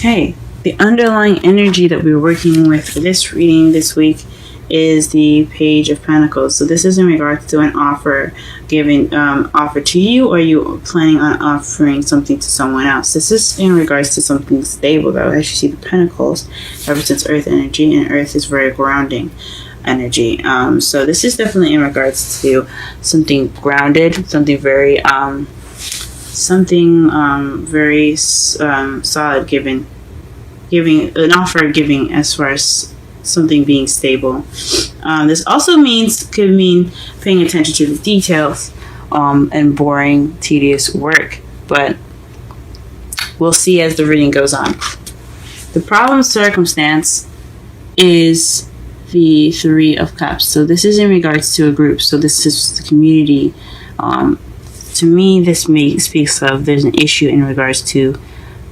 Okay, the underlying energy that we're working with for this reading this week is the Page of Pentacles. So this is in regards to an offer offer to you, or you planning on offering something to someone else. This is in regards to something stable, though. As you see, the Pentacles represents Earth energy, and Earth is very grounding energy. So this is definitely in regards to something grounded, something very very solid, giving an offer, giving as far as something being stable. This also could mean paying attention to the details and boring, tedious work, but we'll see as the reading goes on. The problem circumstance is the Three of Cups. So this is in regards to a group. So this is the community. To me, this speaks of there's an issue in regards to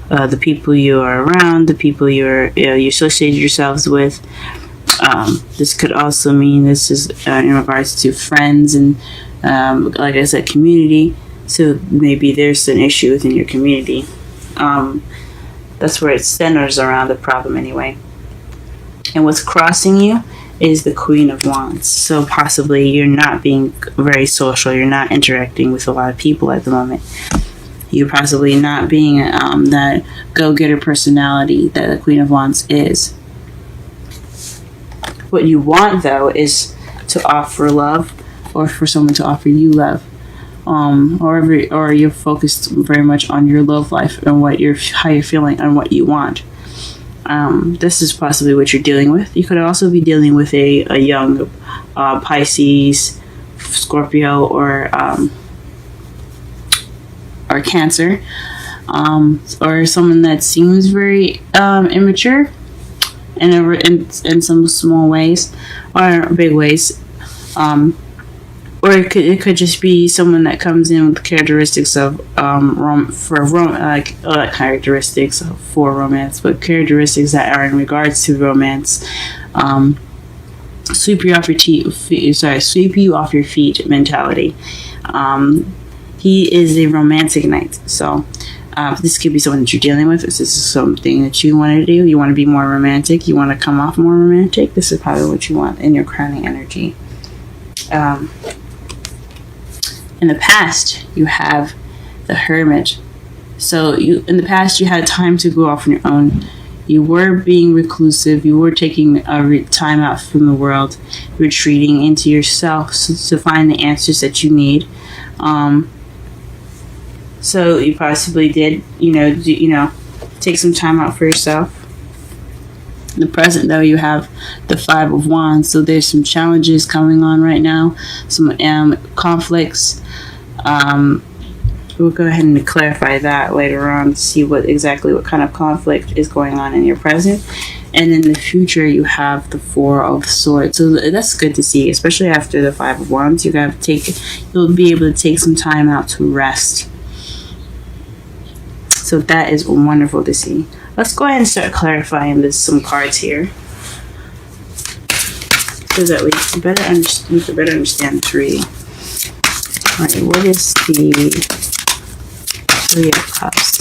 the people you are around, the people you associate yourselves with. This could also mean this is in regards to friends and, like I said, community. So maybe there's an issue within your community. That's where it centers around the problem anyway. And what's crossing you is the Queen of Wands. So possibly you're not being very social. You're not interacting with a lot of people at the moment. You're possibly not being that go-getter personality that the Queen of Wands is. What you want, though, is to offer love, or for someone to offer you love. Or you're focused very much on your love life and how you're feeling and what you want. This is possibly what you're dealing with. You could also be dealing with a young Pisces, Scorpio, or Cancer, or someone that seems very immature in some small ways or big ways, or it could just be someone that comes in with characteristics of characteristics for romance, but characteristics that are in regards to romance. Sweep you off your feet mentality. He is a romantic knight, so this could be someone that you're dealing with. If this is something that you want to do, you want to be more romantic, you want to come off more romantic, this is probably what you want in your crowning energy. In the past, you have the Hermit. So in the past, you had time to go off on your own. You were being reclusive. You were taking time out from the world, retreating into yourself to find the answers that you need. So you possibly did, take some time out for yourself. In the present, though, you have the Five of Wands. So there's some challenges coming on right now, some conflicts. We'll go ahead and clarify that later on to see what kind of conflict is going on in your present. And in the future, you have the Four of Swords. So that's good to see, especially after the Five of Wands. You'll be able to take some time out to rest. So that is wonderful to see. Let's go ahead and start clarifying some cards here, so that we can better understand this reading. All right, what is the Three of Cups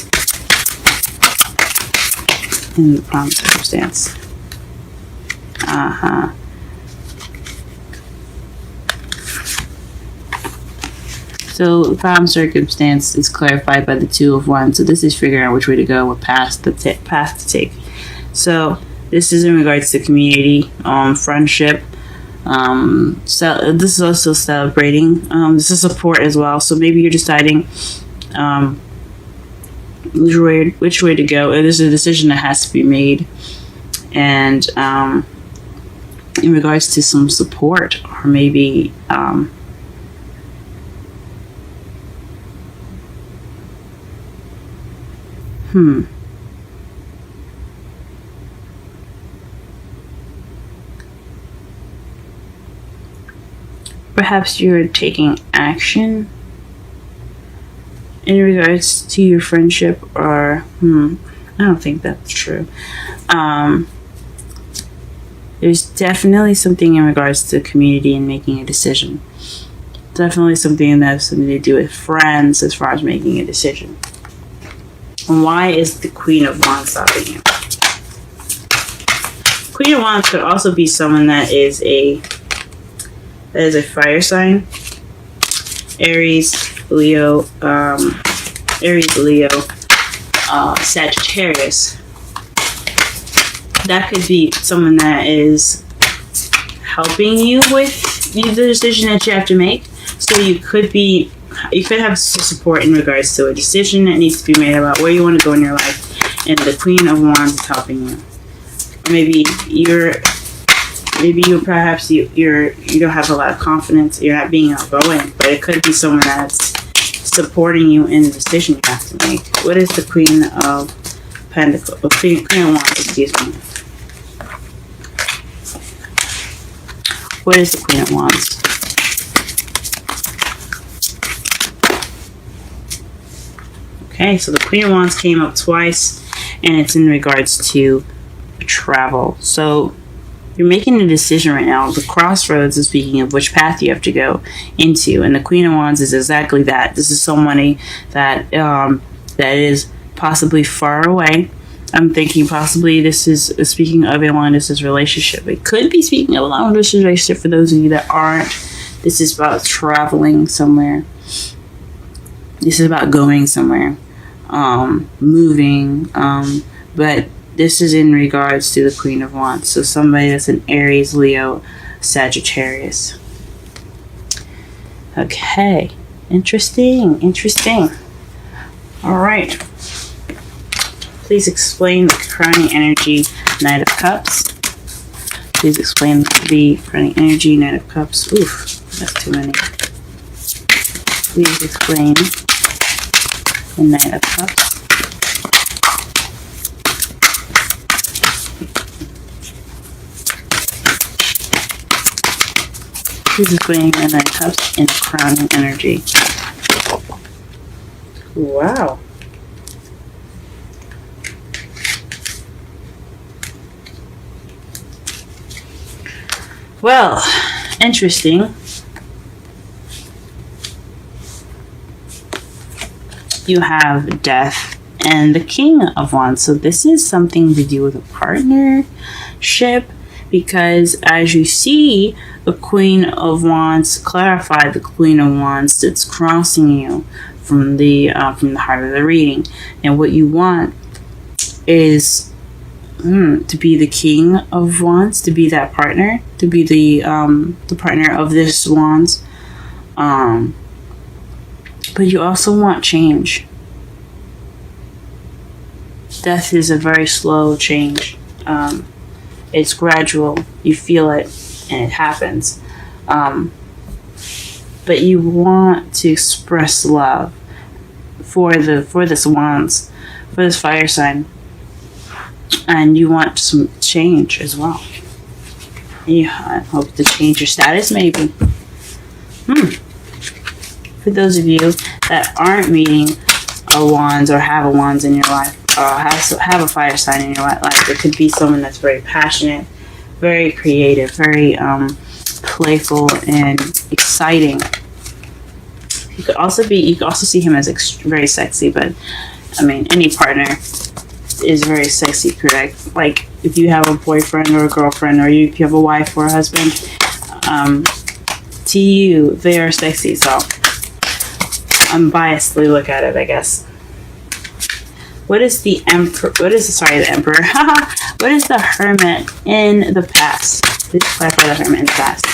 in the problem circumstance? So the problem circumstance is clarified by the Two of Wands. So this is figuring out which way to go, what path to take. So this is in regards to community, friendship. So this is also celebrating. This is support as well. So maybe you're deciding which way to go. There's a decision that has to be made, and in regards to some support, or maybe perhaps you're taking action in regards to your friendship, or I don't think that's true. There's definitely something in regards to community and making a decision. Definitely something that has something to do with friends as far as making a decision. And why is the Queen of Wands stopping you? Queen of Wands could also be someone that is a fire sign. Aries, Leo, Sagittarius. That could be someone that is helping you with the decision that you have to make. So you could have support in regards to a decision that needs to be made about where you want to go in your life, and the Queen of Wands is helping you. Or maybe you don't have a lot of confidence. You're not being outgoing, but it could be someone that's supporting you in the decision you have to make. What is the Queen of Pentacles? Queen of Wands, excuse me. What is the Queen of Wands? Okay, so the Queen of Wands came up twice, and it's in regards to travel. So you're making a decision right now. The crossroads is speaking of which path you have to go into, and the Queen of Wands is exactly that. This is somebody that that is possibly far away. I'm thinking possibly this is speaking of a long-distance relationship. It could be speaking of a long-distance relationship for those of you that aren't. This is about traveling somewhere. This is about going somewhere, moving, but this is in regards to the Queen of Wands. So somebody that's an Aries, Leo, Sagittarius. Okay, interesting. All right. Please explain the crowning energy, Knight of Cups. Please explain the crowning energy, Knight of Cups. Oof, that's too many. Please explain the Knight of Cups. Please explain the Knight of Cups and crowning energy. Wow. Well, interesting. You have Death and the King of Wands. So this is something to do with a partnership, because as you see, the Queen of Wands clarified the Queen of Wands that's crossing you from the heart of the reading, and what you want is to be the King of Wands, to be that partner, to be the partner of this Wands. But you also want change. Death is a very slow change. It's gradual. You feel it, and it happens. But you want to express love for this Wands, for this fire sign. And you want some change as well. You hope to change your status, maybe. For those of you that aren't meeting a Wands or have a Wands in your life, or have a fire sign in your life, it could be someone that's very passionate, very creative, very playful and exciting. You could also see him as very sexy, but I mean, any partner is very sexy, correct? Like if you have a boyfriend or a girlfriend, or if you have a wife or a husband, to you they are sexy. So unbiasedly look at it, I guess. What is the Emperor? The Emperor? What is the Hermit in the past? Please clarify the Hermit in the past.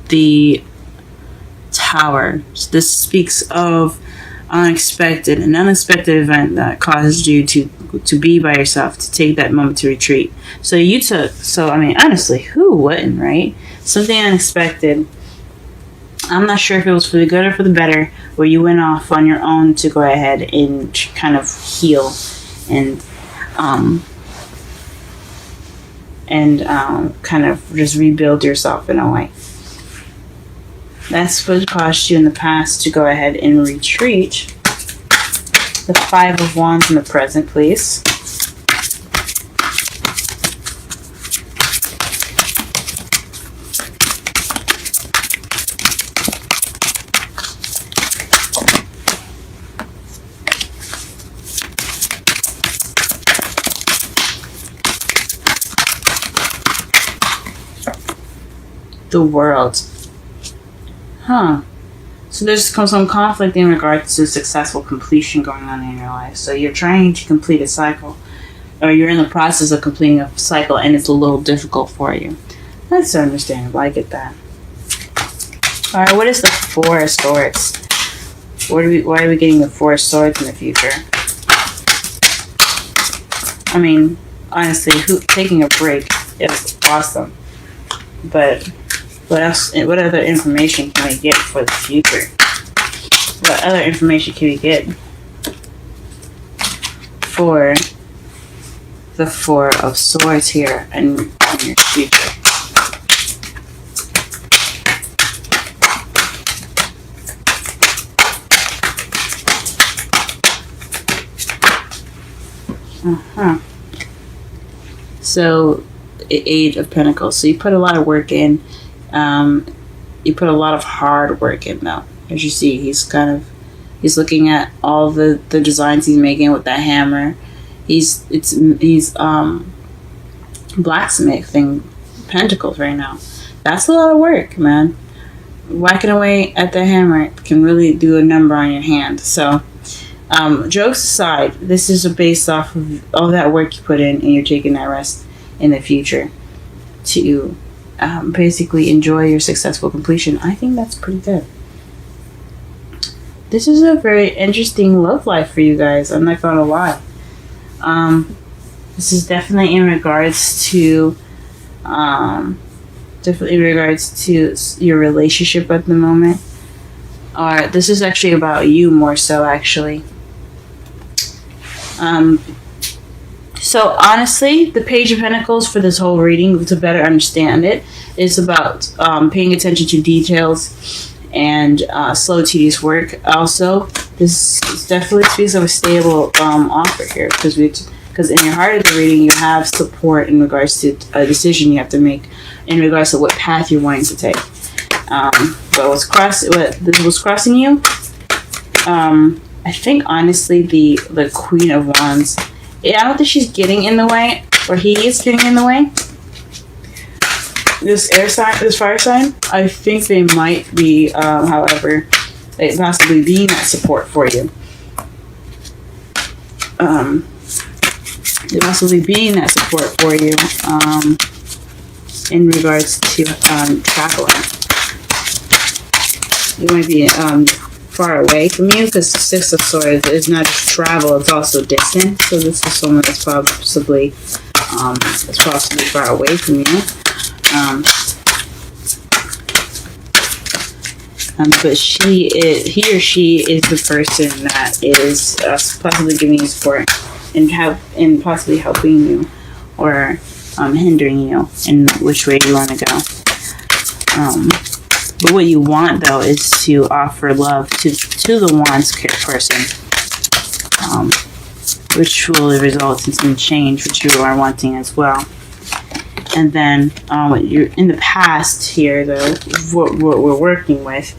The Tower. So this speaks of an unexpected event that caused you to be by yourself, to take that moment to retreat. So I mean, honestly, who wouldn't, right? Something unexpected. I'm not sure if it was for the good or for the better, where you went off on your own to go ahead and kind of heal and kind of just rebuild yourself in a way. That's what caused you in the past to go ahead and retreat. The Five of Wands in the present, please. the world. Huh. So there's some conflict in regards to successful completion going on in your life. So you're trying to complete a cycle, or you're in the process of completing a cycle, and it's a little difficult for you. That's understandable. I get that. All right. What is the Four of Swords? Why are we getting the Four of Swords in the future? I mean, honestly, taking a break is awesome. But what else? What other information can we get for the future? What other information can we get for the Four of Swords here in your future? So, Eight of Pentacles. So you put a lot of work in. You put a lot of hard work in, though. As you see, he's looking at all the designs he's making with that hammer. He's blacksmithing pentacles right now. That's a lot of work, man. Whacking away at the hammer can really do a number on your hand. So, jokes aside, this is based off of all that work you put in, and you're taking that rest in the future to basically enjoy your successful completion. I think that's pretty good. This is a very interesting love life for you guys. I'm not gonna lie. This is definitely in regards to your relationship at the moment. Or this is actually about you more so, actually. So honestly, the Page of Pentacles for this whole reading, to better understand it, is about paying attention to details and slow, tedious work. Also, this definitely speaks of a stable offer here, because in your heart of the reading, you have support in regards to a decision you have to make in regards to what path you're wanting to take. But what's crossing you? I think honestly, the Queen of Wands. I don't think she's getting in the way, or he is getting in the way. This fire sign, I think they might be, however, they possibly being that support for you. They possibly being that support for you in regards to traveling. You might be far away from you, because the Six of Swords is not just travel, it's also distance. So this is someone that's possibly far away from you. But he or she is the person that is possibly giving you support and possibly helping you or hindering you in which way you want to go. But what you want, though, is to offer love to the Wands person, which will result in some change, which you are wanting as well. And then what you're in the past here, though, what we're working with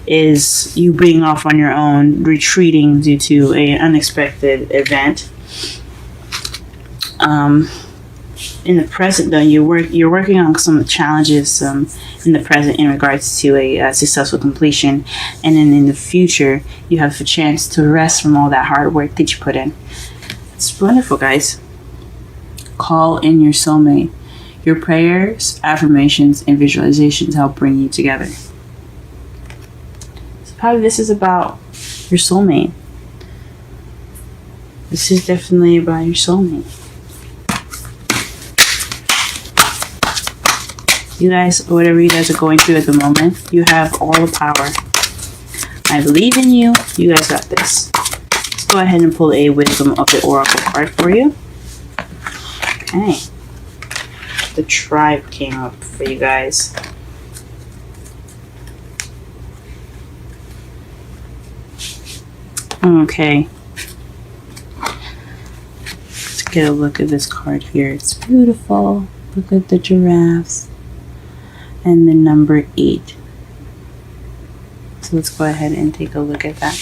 is you being off on your own, retreating due to an unexpected event. In the present, though, you're working on some challenges in the present in regards to a successful completion, and then in the future, you have a chance to rest from all that hard work that you put in. It's wonderful, guys. Call in your soulmate. Your prayers, affirmations, and visualizations help bring you together. So probably this is about your soulmate. This is definitely about your soulmate. You guys, whatever you guys are going through at the moment, you have all the power. I believe in you. You guys got this. Let's go ahead and pull a Wisdom of the Oracle card for you. Okay. The Tribe came up for you guys. Okay. Let's get a look at this card here. It's beautiful. Look at the giraffes. And the number 8. So let's go ahead and take a look at that.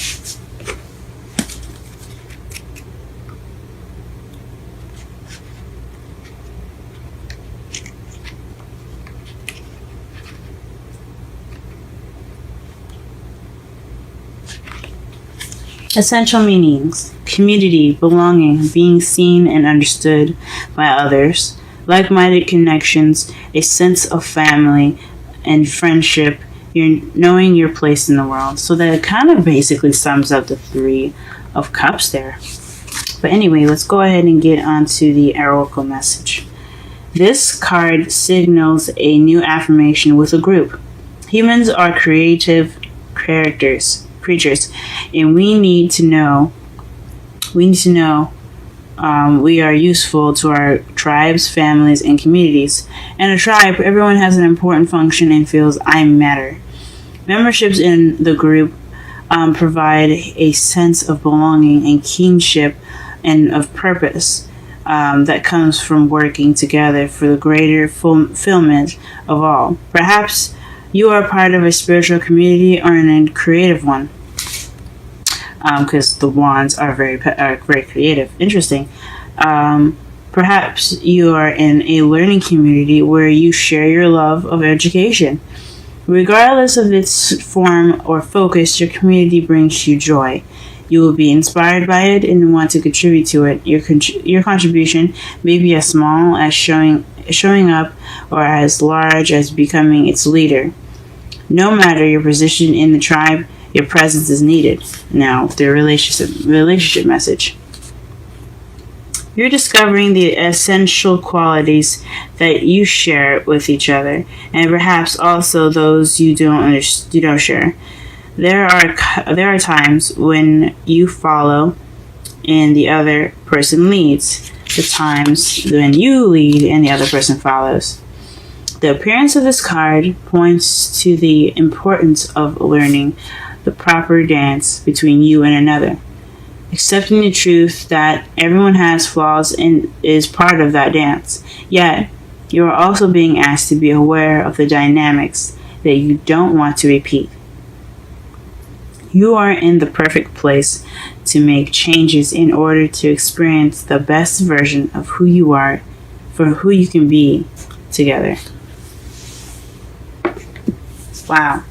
Essential meanings: community, belonging, being seen and understood by others, like-minded connections, a sense of family and friendship, you're knowing your place in the world. So that kind of basically sums up the Three of Cups there. But anyway, let's go ahead and get onto the oracle message. This card signals a new affirmation with a group. Humans are creative creatures, and we need to know we are useful to our tribes, families, and communities. In a tribe, everyone has an important function and feels I matter. Memberships in the group provide a sense of belonging and kinship and of purpose that comes from working together for the greater fulfillment of all. Perhaps you are part of a spiritual community or in a creative one, because the wands are very creative. Interesting. Perhaps you are in a learning community where you share your love of education. Regardless of its form or focus, your community brings you joy. You will be inspired by it and want to contribute to it. Your contribution may be as small as showing up or as large as becoming its leader. No matter your position in the tribe, your presence is needed. Now, the relationship message. You're discovering the essential qualities that you share with each other, and perhaps also those you don't share. There are times when you follow and the other person leads. The times when you lead and the other person follows. The appearance of this card points to the importance of learning the proper dance between you and another. Accepting the truth that everyone has flaws and is part of that dance. Yet, you are also being asked to be aware of the dynamics that you don't want to repeat. You are in the perfect place to make changes in order to experience the best version of who you are, for who you can be together. Wow.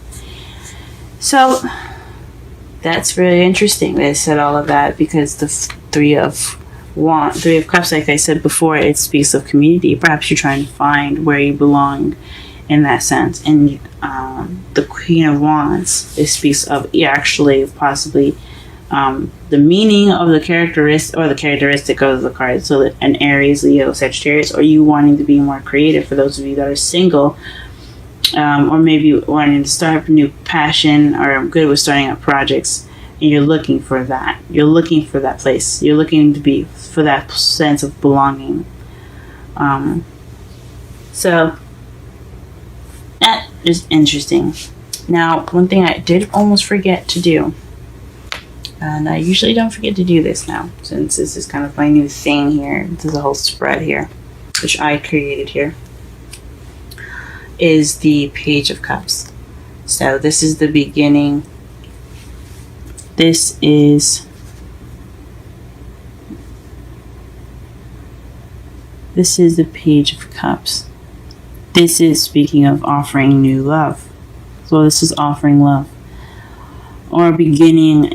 So, that's really interesting that I said all of that, because the Three of Cups, like I said before, it speaks of community. Perhaps you're trying to find where you belong in that sense. And the Queen of Wands, it speaks of possibly the meaning of the characteristic of the card. So that an Aries, Leo, Sagittarius, or you wanting to be more creative, for those of you that are single, or maybe wanting to start a new passion or good with starting up projects, and you're looking for that. You're looking for that place. You're looking to be for that sense of belonging. So that is interesting. Now, one thing I did almost forget to do, and I usually don't forget to do this now, since this is kind of my new thing here. There's a whole spread here, which I created here, is the Page of Cups. So this is the beginning. This is the Page of Cups. This is speaking of offering new love. So this is offering love, or beginning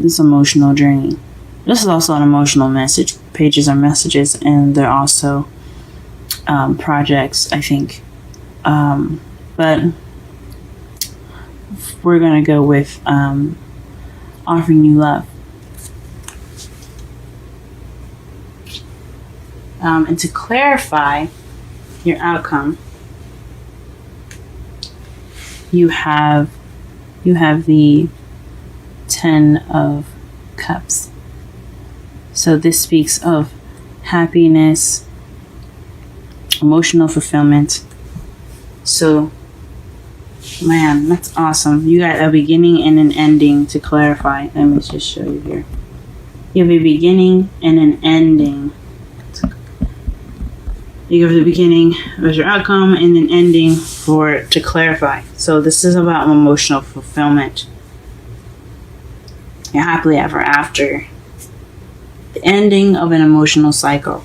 this emotional journey. This is also an emotional message. Pages are messages, and they're also projects, I think. But we're going to go with offering new love. And to clarify your outcome, you have the Ten of Cups. So this speaks of happiness, emotional fulfillment. So, man, that's awesome. You got a beginning and an ending to clarify. Let me just show you here. You have a beginning and an ending. You have the beginning as your outcome and an ending to clarify. So this is about emotional fulfillment. Your happily ever after. The ending of an emotional cycle.